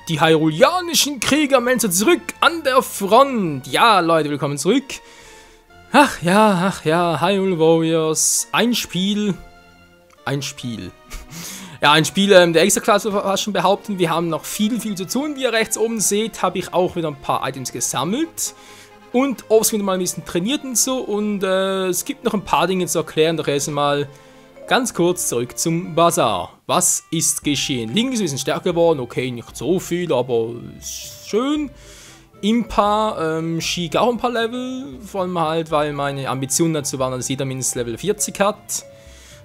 Die hyruleanischen Krieger melden sich zurück an der Front. Ja, Leute, willkommen zurück. Ach ja, Hyrule Warriors. Ein Spiel. Ja, ein Spiel der Extra-Klasse, was schon behaupten. Wir haben noch viel zu tun. Wie ihr rechts oben seht, habe ich auch wieder ein paar Items gesammelt. Und Obst wieder mal ein bisschen trainiert und so. Und es gibt noch ein paar Dinge zu erklären. Doch erst einmal ganz kurz zurück zum Bazar. Was ist geschehen? Link ist ein bisschen stärker geworden. Okay, nicht so viel, aber ist schön. Impa stieg auch ein paar Level. Vor allem halt, weil meine Ambition dazu war, dass jeder mindestens Level 40 hat.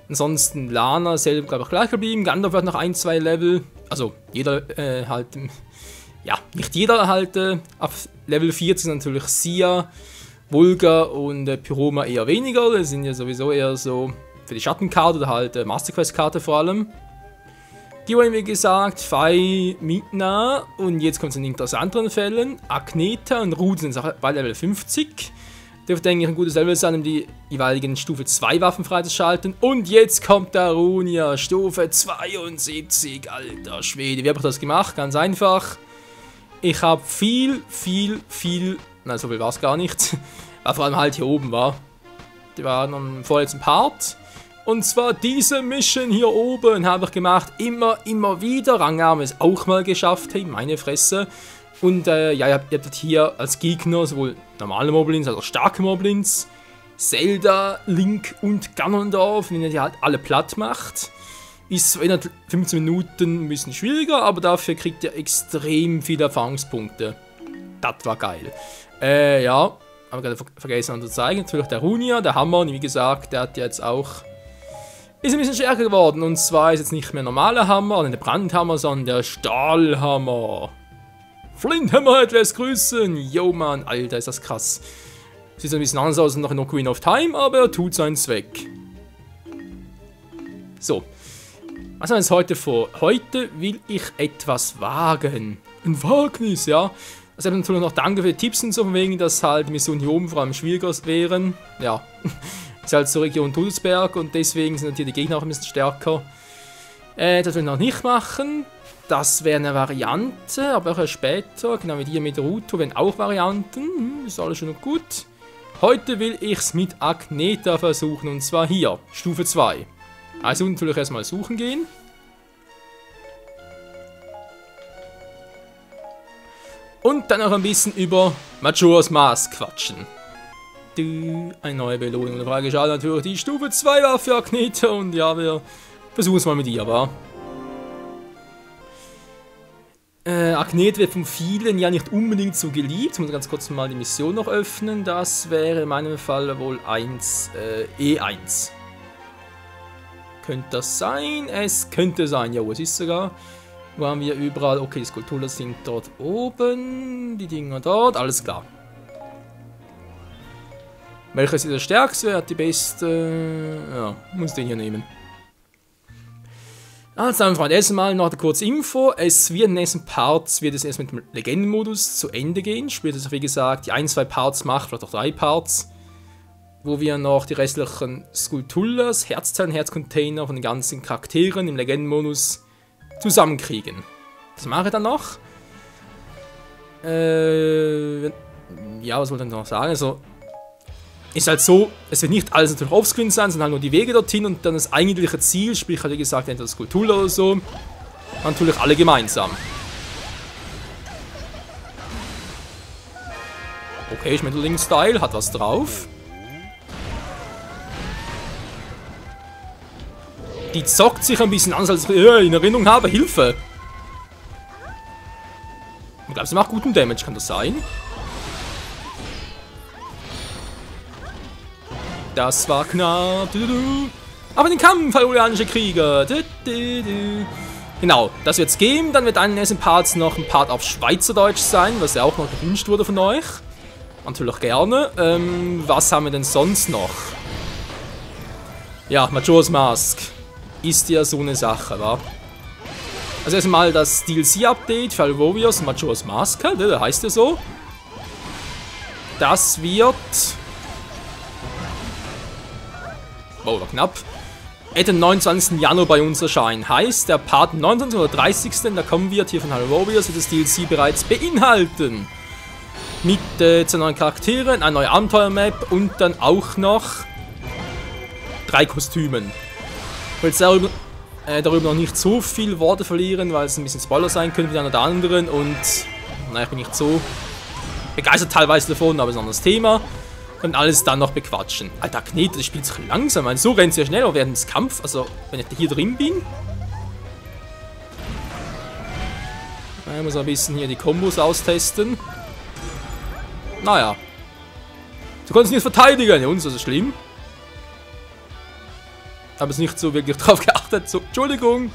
Ansonsten Lana selber, glaube ich, gleich geblieben. Gandalf hat noch 1-2 Level. Also jeder halt, ja, nicht jeder halt auf Level 40 sind natürlich Sia, Vulga und Pyroma eher weniger. Das sind ja sowieso eher so für die Schattenkarte oder halt Masterquest-Karte vor allem. Die wollen, wie gesagt, Fei, Midna und jetzt kommt es in interessanteren Fällen. Agnetha und Rud sind bei Level 50. Dürfte eigentlich ein gutes Level sein, um die jeweiligen Stufe 2 Waffen freizuschalten. Und jetzt kommt der Runia, Stufe 72, alter Schwede. Wie habe ich das gemacht? Ganz einfach. Ich habe viel, nein, so viel war es gar nicht. Weil vor allem halt hier oben war. Die waren am vorletzten Part. Und zwar diese Mission hier oben habe ich gemacht. Immer wieder. Rangarm ist auch mal geschafft. Hey, meine Fresse. Und ja, ihr habt hier als Gegner sowohl normale Moblins als auch starke Moblins, Zelda, Link und Ganondorf, wenn ihr die halt alle platt macht. Ist in 15 Minuten ein bisschen schwieriger, aber dafür kriegt ihr extrem viele Erfahrungspunkte. Das war geil. Ja, habe gerade vergessen zu zeigen. Natürlich der Runia, der Hammer, und wie gesagt, der hat jetzt auch... ist ein bisschen stärker geworden. Und zwar ist jetzt nicht mehr normaler Hammer, oder der Brandhammer, sondern der Stahlhammer. Flinthammer lässt grüßen. Yo, Mann, Alter, ist das krass. Sieht so ein bisschen anders aus als noch in Ocarina of Time, aber er tut seinen Zweck. So. Was haben wir jetzt heute vor? Heute will ich etwas wagen. Ein Wagnis, ja. Also natürlich noch danke für die Tipps und so, von wegen, dass halt Missionen hier oben vor allem schwieriger wären. Ja. Ist halt zur Region Tudelsberg und deswegen sind hier die Gegner auch ein bisschen stärker. Das will ich noch nicht machen. Das wäre eine Variante, aber auch erst später, genau wie die mit Ruto, wenn auch Varianten, ist alles schon gut. Heute will ich es mit Agnetha versuchen, und zwar hier, Stufe 2. Also natürlich erstmal suchen gehen. Und dann noch ein bisschen über Majora's Mask quatschen. Eine neue Belohnung, freigeschaltet natürlich die Stufe 2 war für Agnetha, und ja, wir versuchen es mal mit ihr, aber... Agnetha wird von vielen ja nicht unbedingt so geliebt. Ich muss ganz kurz mal die Mission noch öffnen. Das wäre in meinem Fall wohl E1. Könnte das sein? Es könnte sein. Ja, es ist sogar. Wo haben wir überall? Okay, die Skulpturen sind dort oben. Die Dinger dort. Alles klar. Welches ist der stärkste? Wer hat die beste? Ja, muss den hier nehmen. Also dann, Freunde, erstmal noch eine kurze Info. Es wird in den nächsten Parts erst mit dem Legendenmodus zu Ende gehen. Sprich, dass wie gesagt, die 1-2 Parts macht, vielleicht auch 3 Parts. Wo wir noch die restlichen Skulltulas, Herzzellen, Herzcontainer von den ganzen Charakteren im Legendenmodus zusammenkriegen. Das mache ich dann noch. Ja, was wollte ich noch sagen? Also, ist halt so, es wird nicht alles natürlich offscreen sein, sondern halt nur die Wege dorthin und dann das eigentliche Ziel, sprich halt wie gesagt entweder das Skulptur oder so, natürlich alle gemeinsam. Okay, Schmetterling-Style, hat was drauf. Die zockt sich ein bisschen anders, als ich in Erinnerung habe. Hilfe! Ich glaube, sie macht guten Damage, kann das sein? Das war knapp. Aber den Kampf, hyruleanische Krieger. Genau, das wird es geben. Dann wird in den nächsten Parts noch ein Part auf Schweizerdeutsch sein, was ja auch noch gewünscht wurde von euch. Natürlich gerne. Was haben wir denn sonst noch? Ja, Majora's Mask. Ist ja so eine Sache, wa? Also erstmal das DLC-Update für Hyrule Warriors und Majora's Mask, der heißt ja so. Das wird... Oh, war knapp. den 29. Januar bei uns erscheinen. Heißt, der Part 29. oder 30. da kommen wird hier von Hyrule Warriors, wird das DLC bereits beinhalten. Mit 2 neuen Charakteren, eine neue Abenteuer-Map und dann auch noch 3 Kostümen. Ich will jetzt darüber noch nicht so viel Worte verlieren, weil es ein bisschen Spoiler sein könnte wie einer oder anderen und naja, ich bin nicht so begeistert teilweise davon, aber es ist ein anderes Thema. Und alles dann noch bequatschen. Alter, Knete, das spielt sich langsam. Also so rennt es ja schneller während des Kampfs. Also, wenn ich hier drin bin. Ich muss ein bisschen hier die Kombos austesten. Naja. Du konntest nicht verteidigen. Ja, uns ist das schlimm. Habe es nicht so wirklich drauf geachtet. So, Entschuldigung.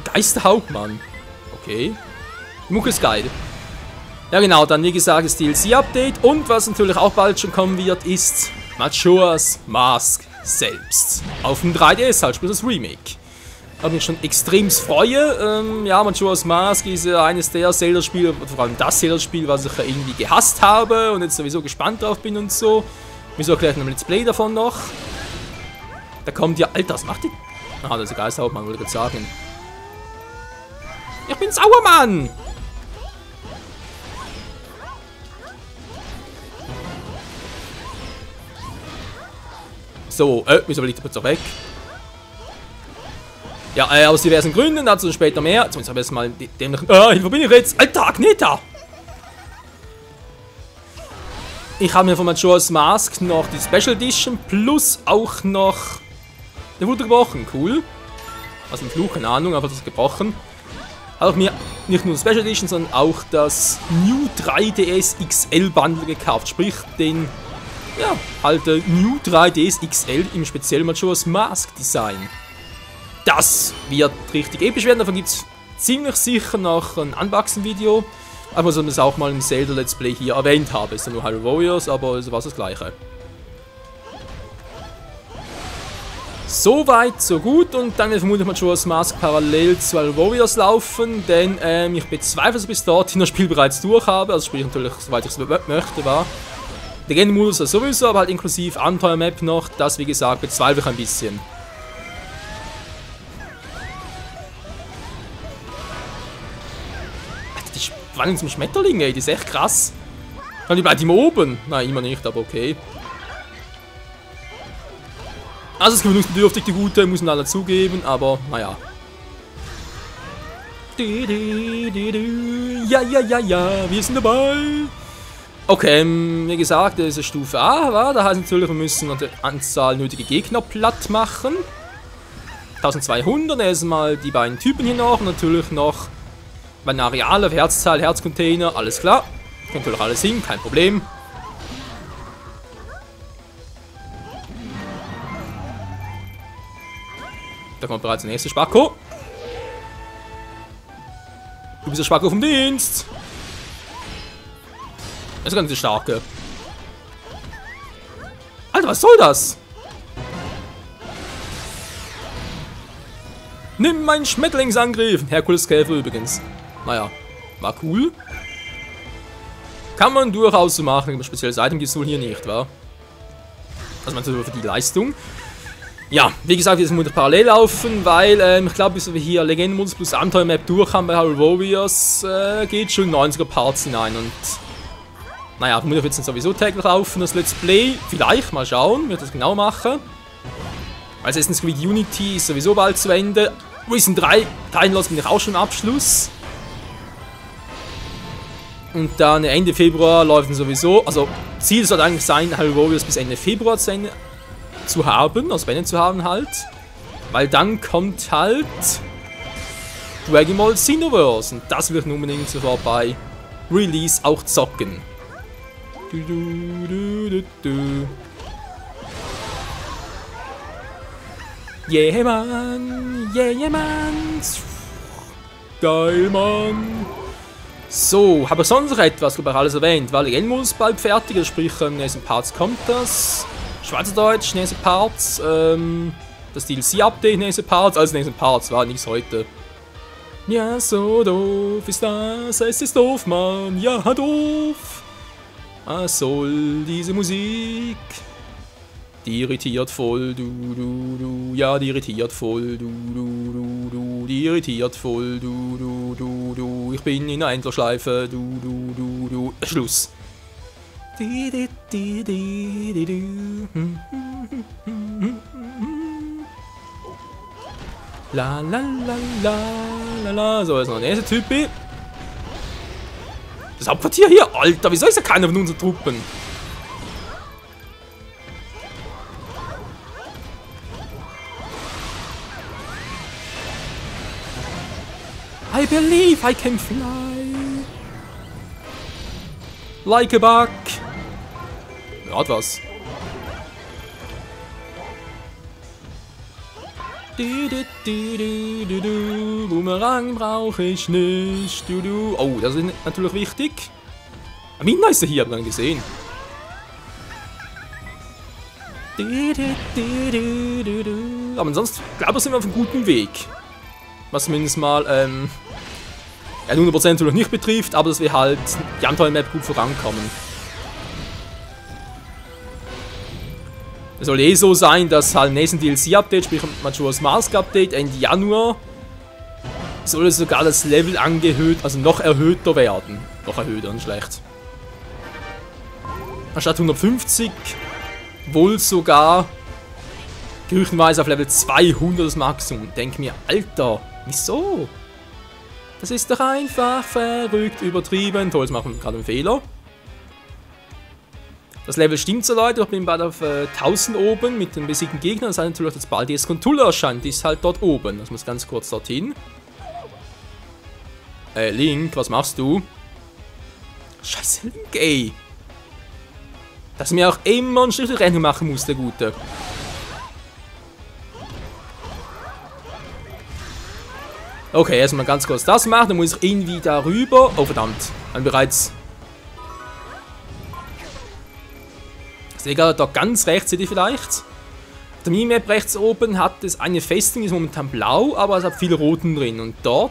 Geisterhauptmann. Okay. Die Mucke ist geil. Ja genau, dann wie gesagt das DLC-Update und was natürlich auch bald schon kommen wird, ist Majora's Mask selbst. Auf dem 3DS halt, sprich das Remake. Ich mich schon extrem freue. Ja, Majora's Mask ist ja eines der Zelda-Spiele, vor allem das Zelda-Spiel, was ich ja irgendwie gehasst habe und jetzt sowieso gespannt drauf bin und so. Wieso gleich ein Let's Play davon noch? Da kommt ja... Alter, was macht die? Aha, das ist ein Geisterhauptmann, wollte ich gerade sagen. Ich bin Sauermann! So, wieso liegt er jetzt auch weg? Ja, aus diversen Gründen, dazu später mehr. Zumindest habe ich jetzt mal dämlichen... wo bin ich jetzt? Alter, Agneta! Ich habe mir von Majora's Mask noch die Special Edition plus auch noch... Der wurde gebrochen, cool. Also ein Fluch, keine Ahnung, aber das ist gebrochen. Habe ich mir nicht nur die Special Edition, sondern auch das New 3DS XL Bundle gekauft. Sprich, den... Ja, halt New 3DS XL im speziellen Majora's Mask Design. Das wird richtig episch werden, davon gibt es ziemlich sicher noch ein Unboxing-Video. Aber so, dass ich es auch mal im Zelda Let's Play hier erwähnt habe. Ist ja nur Hyrule Warriors, aber es war das gleiche. Soweit, so gut und dann wird vermutlich Majora's Mask parallel zu Hyrule Warriors laufen, denn ich bezweifle, dass ich bis dorthin das Spiel bereits durch habe, also sprich natürlich, soweit ich es möchte, war. Der Game-Modus ist sowieso, aber halt inklusive Abenteuer-Map noch. Das, wie gesagt, bezweifle ich ein bisschen. Alter, die wandeln zum Schmetterling, ey. Die ist echt krass. Und die bleibt immer oben. Nein, immer nicht, aber okay. Also, es ist gewöhnungsbedürftig, die gute, muss man alle zugeben, aber naja. Ja, ja, ja, ja, wir sind dabei. Okay, wie gesagt, das ist Stufe A, war. Da heißt natürlich, wir müssen die Anzahl nötige Gegner platt machen. 1200, erstmal die beiden Typen hier noch. Und natürlich noch meine Areale, Herzzahl, Herzcontainer, alles klar. Könnt natürlich alles hin, kein Problem. Da kommt bereits der nächste Spacko. Du bist der Spacko vom Dienst. Das ist ganz eine starke. Alter, was soll das? Nimm meinen Schmetterlingsangriff. Herkuleskäfer übrigens. Naja, war cool. Kann man durchaus so machen, aber spezielles Item gibt es wohl hier nicht, wa? Also man für die Leistung. Ja, wie gesagt, wir müssen parallel laufen, weil ich glaube, bis wir hier Legendenmodus plus Abenteuer-Map durch haben bei Hyrule Warriors, geht schon 90er Parts hinein und naja, vermutlich wird es sowieso täglich laufen, das Let's Play. Vielleicht, mal schauen, wird das genau machen. Weil Assassin's Creed Unity ist sowieso bald zu Ende. Risen 3 Timeless bin ich auch schon im Abschluss. Und dann Ende Februar läuft dann sowieso, also Ziel soll eigentlich sein, Hyrule Warriors bis Ende Februar zu haben, also beendet zu haben halt. Weil dann kommt halt Dragon Ball Xenoverse und das wird unbedingt sofort bei Release auch zocken. Yeah, Mann! Yeah, Mann! Geil, Mann! So, habe ich sonst noch etwas, glaube ich, alles erwähnt, weil Legendenmodus bald fertig ist, sprich, in den nächsten Parts kommt das. Schweizerdeutsch, nächste Parts, das DLC-Update, nächste Parts, also nächste Parts, war nichts heute. Ja, so doof ist das, es ist doof, Mann, ja, doof! Was soll diese Musik? Die irritiert voll, ja, die irritiert voll, die irritiert voll, ich bin in einer Endlosschleife, Schluss. La la la la la la. So, jetzt noch der nächste Typ. Das Hauptquartier hier, Alter, wieso ist da keiner von unseren Truppen? I believe I can fly. Like a bug. Ja, hat was. Boomerang brauche ich nicht. Oh, das ist natürlich wichtig. Mina ist er hier, hab ich gar nicht gesehen. Aber ansonsten, glaube ich, sind wir auf einem guten Weg. Was zumindest mal, ja, 100% natürlich nicht betrifft, aber dass wir halt die Abenteuer-Map gut vorankommen. Es soll eh so sein, dass halt im nächsten DLC-Update, sprich Majora's Mask-Update, Ende Januar, soll sogar das Level angehört, also noch erhöhter werden. Noch erhöhter, nicht schlecht. Anstatt 150 wohl sogar gerüchtenweise auf Level 200 das Maximum. Denk mir, Alter, wieso? Das ist doch einfach verrückt, übertrieben. Toll, jetzt machen wir gerade einen Fehler. Das Level stimmt so, Leute. Ich bin bald auf 1000 oben mit den besiegten Gegnern. Das heißt natürlich, dass bald die Escontulla erscheint. Die ist halt dort oben. Das muss ganz kurz dorthin. Link, was machst du? Scheiße, Link, ey. Dass mir auch immer ein Stück Rennen machen muss, der Gute. Okay, erstmal ganz kurz das machen. Dann muss ich irgendwie darüber. Oh, verdammt. Dann bereits. Sehe gerade da ganz rechts, seht ihr vielleicht? Der Minimap rechts oben hat es eine Festung, ist momentan blau, aber es hat viele Roten drin. Und dort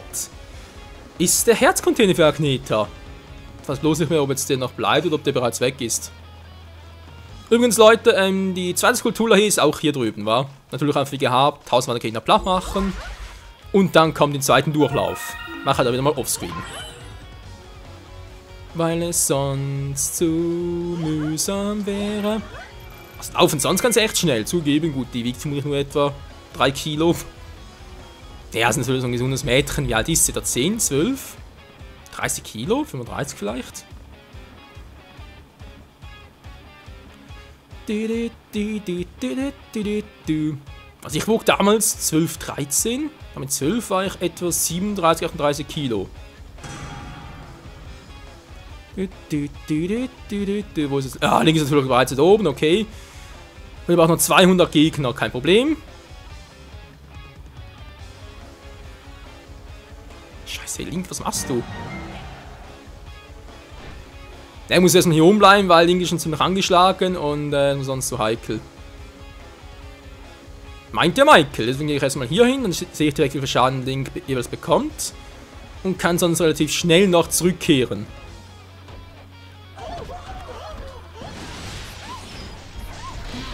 ist der Herzcontainer für Agnetha. Ich weiß bloß nicht mehr, ob jetzt der noch bleibt oder ob der bereits weg ist. Übrigens, Leute, die zweite Skulptur hier ist auch hier drüben, war. Natürlich einfach wie gehabt, 1000 Gegner platt machen. Und dann kommt den zweiten Durchlauf. Mach halt wieder mal offscreen. Weil es sonst zu mühsam wäre. Das Laufen sonst ganz echt schnell, zugeben. Gut, die wiegt vermutlich nur etwa 3 Kilo. Ja, ist natürlich so ein gesundes Mädchen. Wie alt ist sie? Da 10, 12? 30 Kilo? 35 vielleicht? Also ich wog damals 12, 13. Mit 12 war ich etwa 37, 38 Kilo. Wo ist es? Ah, links ist natürlich bereits oben, okay. Wir brauchen noch 200 Gegner, kein Problem. Scheiße, Link, was machst du? Der muss erstmal hier oben bleiben, weil Link ist schon ziemlich angeschlagen und sonst so heikel. Meint der Michael, deswegen gehe ich erstmal hier hin, dann sehe ich direkt, wie viel Schaden Link jeweils bekommt. Und kann sonst relativ schnell noch zurückkehren.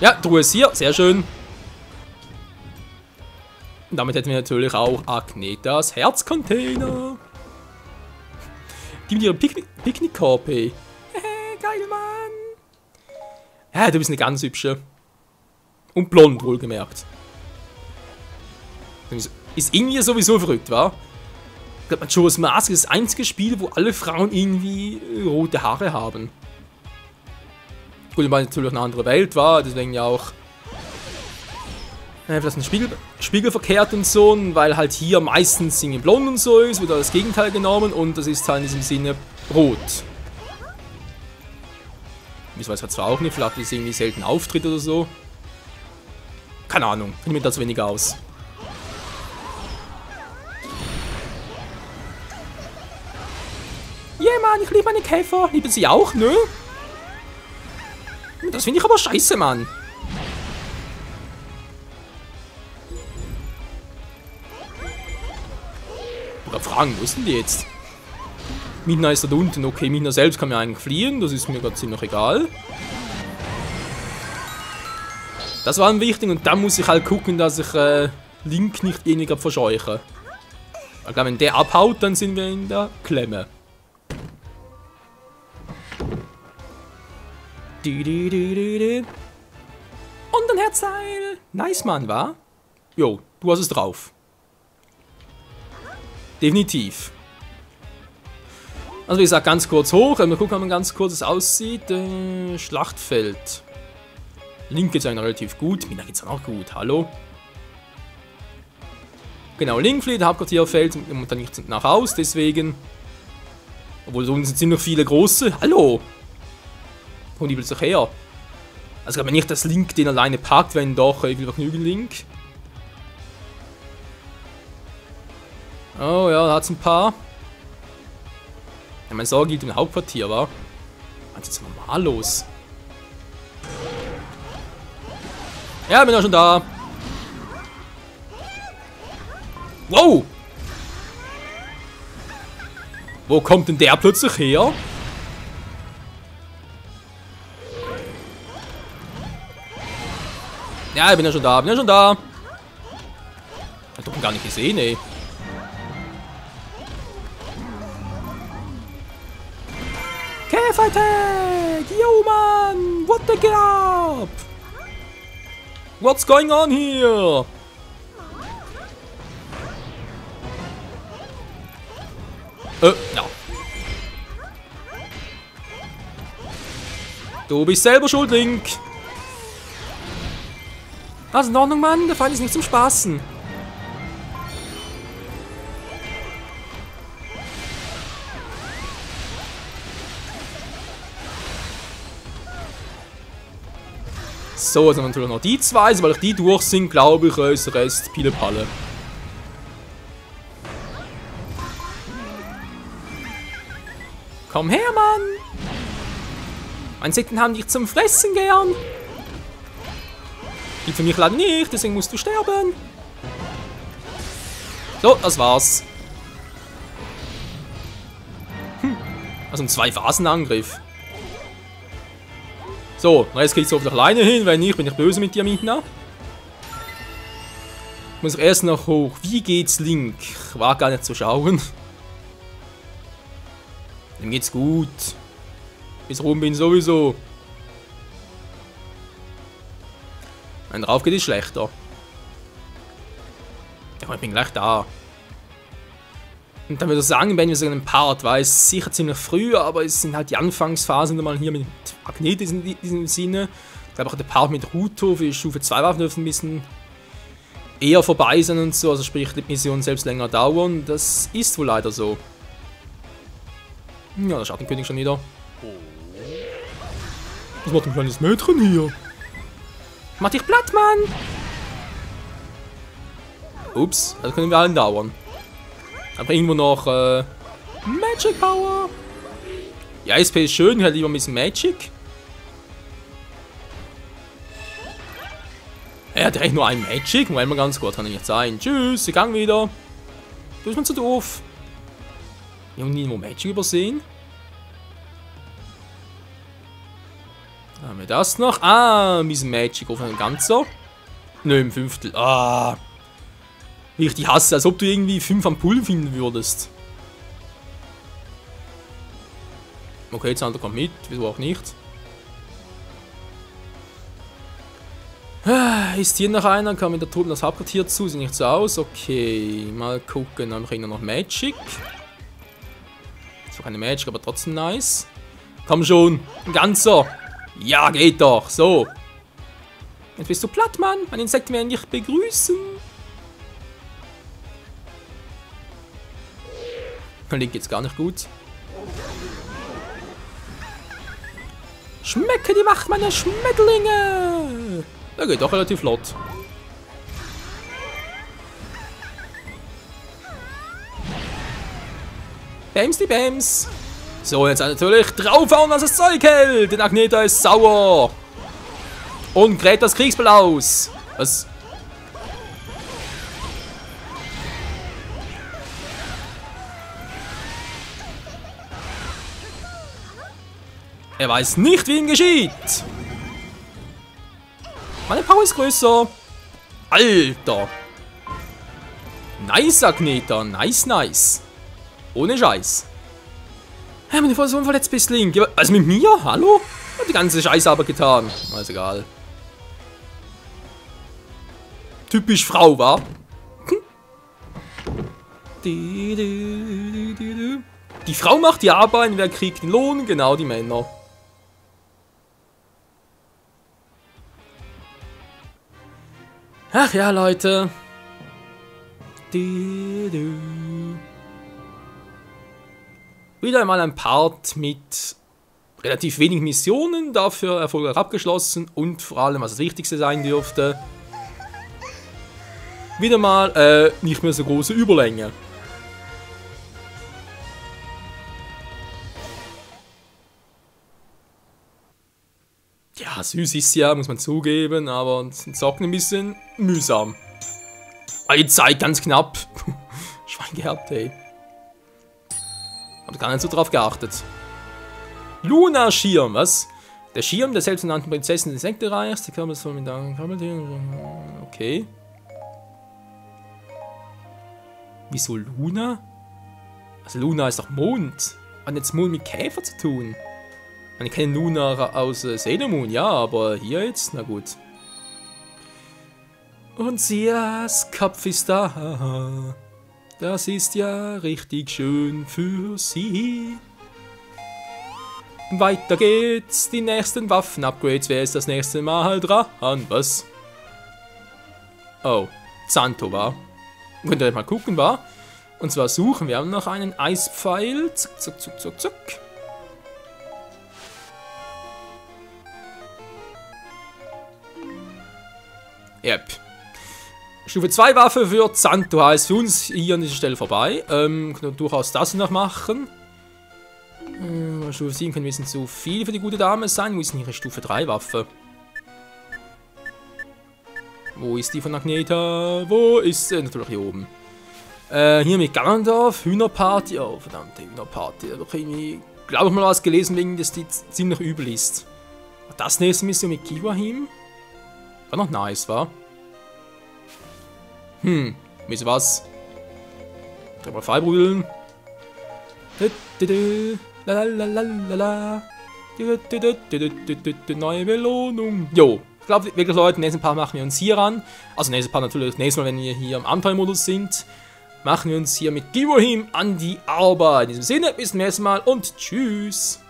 Ja, Truhe ist hier, sehr schön. Und damit hätten wir natürlich auch Agnethas Herzcontainer. Die mit ihrem Picknickkorb, ey. Geil, Mann. Ja, du bist eine ganz hübsche. Und blond, wohlgemerkt. Ist irgendwie sowieso verrückt, wa? Ich glaube, Majora's Mask ist das einzige Spiel, wo alle Frauen irgendwie rote Haare haben. Gut, ich meine natürlich eine andere Welt, war, deswegen ja auch das ein Spiegel verkehrt und so, weil halt hier meistens irgendwie blond und so ist, wird da das Gegenteil genommen und das ist halt in diesem Sinne rot. Ich weiß halt zwar auch nicht, vielleicht ist es irgendwie selten Auftritt oder so. Keine Ahnung, ich mir da zu wenig aus. Yeah, Mann, ich liebe meine Käfer. Lieben sie auch, ne? Das finde ich aber scheiße, Mann. Oder fragen, wo ist denn die jetzt? Mina ist da unten. Okay, Mina selbst kann mir eigentlich fliehen. Das ist mir gerade ziemlich egal. Das war wichtig und dann muss ich halt gucken, dass ich Link nicht weniger verscheuche. Ich glaube, wenn der abhaut, dann sind wir in der Klemme. Und ein Herzteil. Nice, Mann, wa? Jo, du hast es drauf. Definitiv. Also wie gesagt, ganz kurz hoch. Mal gucken, ob man ganz kurz es aussieht. Schlachtfeld. Link geht es eigentlich relativ gut. Mina geht es auch gut. Hallo? Genau, Linkfleet, Hauptquartier fällt und dann nicht nach Haus, deswegen. Obwohl, so sind noch viele große. Hallo! Wo die will sich her? Also, glaube nicht, dass Link den alleine packt, wenn doch, ich will vergnügen, Link. Oh ja, da hat es ein paar. Ja, mein Sorge gilt im Hauptquartier, wa? Was ist jetzt normal los? Ja, bin ja schon da. Wow! Wo kommt denn der plötzlich her? Ja, ich bin ja schon da, Hab doch gar nicht gesehen, ey. Käfer-Attack! Yo, Mann! What the get up? What's going on here? Ja. Du bist selber schuld, Link. Was in Ordnung, Mann? Der Feind ist nicht zum Spaßen. So, jetzt haben wir natürlich noch die zwei. Sobald die durch sind, glaube ich, ist der Rest Pille-Palle. Komm her, Mann! Insekten haben dich zum Fressen gern. Die für mich leider nicht, deswegen musst du sterben. So, das war's. Also ein Zwei-Phasen-Angriff. So, jetzt kriegst du auf dich alleine hin, wenn nicht, bin ich böse mit dir, Mina. Ich muss erst noch hoch. Wie geht's Link? Ich war gar nicht zu schauen. Dem geht's gut. Bis rum bin sowieso. Wenn drauf geht, ist schlechter. Ja, ich bin gleich da. Und dann würde ich sagen, wenn wir so einen Part, weil es sicher ziemlich früh, aber es sind halt die Anfangsphasen mal hier mit Magnetis in diesem Sinne. Ich glaube auch der Part mit Ruto für Stufe 2 Waffen dürfen ein bisschen eher vorbei sein und so, also sprich die Mission selbst länger dauern. Das ist wohl leider so. Ja, der Schattenkönig schon wieder. Was macht ein kleines Mädchen hier? Mach dich platt, Mann! Ups, das können wir allen dauern. Aber irgendwo noch Magic Power. Ja, SP ist schön, ich hätte lieber ein bisschen Magic. Er hat direkt nur ein Magic, weil man ganz gut kann nicht sein. Tschüss, ich gang wieder. Du bist mir zu doof. Wir haben nie nur Magic übersehen. Haben wir das noch? Ah, ein bisschen Magic auf einen ganzer. Nö, im Fünftel. Ah. Wie ich die hasse, als ob du irgendwie 5 Ampullen finden würdest. Okay, Zander kommt mit, wieso auch nicht. Ist hier noch einer? Kann mit der Truppe das Hauptquartier zu? Sieht nicht so aus. Okay, mal gucken. Dann kriegen wir noch Magic. Zwar keine Magic, aber trotzdem nice. Komm schon, ein ganzer. Ja, geht doch. So. Jetzt bist du platt, Mann. Mein Insekt werden dich begrüßen. Link geht's gar nicht gut. Schmecke die Macht meiner Schmetterlinge! Der geht doch relativ flott. Bams die Bams! So, jetzt natürlich draufhauen, was das Zeug hält! Denn Agneta ist sauer! Und gräbt das Kriegsball aus! Was? Er weiß nicht, wie ihm geschieht. Meine Power ist größer. Alter. Nice, Agneta. Nice, nice. Ohne Scheiß. Ja, wenn du voll so verletzt bist, Link. Also mit mir? Hallo? Hat die ganze Scheiße aber getan. Ist egal. Typisch Frau, wa? Die Frau macht die Arbeit, wer kriegt den Lohn? Genau, die Männer. Ach ja, Leute. Wieder einmal ein Part mit relativ wenigen Missionen, dafür erfolgreich abgeschlossen und vor allem, was das Wichtigste sein dürfte, wieder mal nicht mehr so große Überlänge. Ja, süß ist ja, muss man zugeben, aber Zocken ein bisschen mühsam. Aber die Zeit ganz knapp. Schwein gehabt, ey. Hab gar nicht so drauf geachtet. Luna-Schirm, was? Der Schirm der selbsternannten Prinzessin des Insektenreichs. Die Kabel soll mit okay. Wieso Luna? Also Luna ist doch Mond. Hat jetzt Mond mit Käfer zu tun? Ich kenne Luna aus Sailor Moon, ja, aber hier jetzt, na gut. Und Sias Kopf ist da. Das ist ja richtig schön für sie. Weiter geht's, die nächsten Waffen-Upgrades. Wer ist das nächste Mal dran? Was? Oh, Zanto war. Könnt ihr mal gucken, war. Und zwar suchen wir noch einen Eispfeil. Zuck, zuck, zuck, zuck, zuck. Yep. Stufe 2 Waffe für Zanto heißt für uns hier an dieser Stelle vorbei. Können wir durchaus das noch machen. Stufe 7 können ein bisschen zu viel für die gute Dame sein. Wo ist denn ihre Stufe 3 Waffe? Wo ist die von Agneta? Wo ist sie? Natürlich hier oben. Hier mit Ganondorf, Hühnerparty. Oh, verdammte Hühnerparty. Da habe ich, glaube ich, mal was gelesen, wegen dass die ziemlich übel ist. Das nächste Mission mit Kiwahim. War noch nice, wa? Wisst ihr was? Mal Fallbrüdeln. Neue Belohnung. Jo, ich glaube wirklich, Leute, nächsten Part machen wir uns hier ran. Also nächsten Part natürlich, nächstes Mal, wenn wir hier im Abenteuermodus sind, machen wir uns hier mit Kiwahim an die Arbeit. In diesem Sinne, bis zum nächsten Mal und tschüss.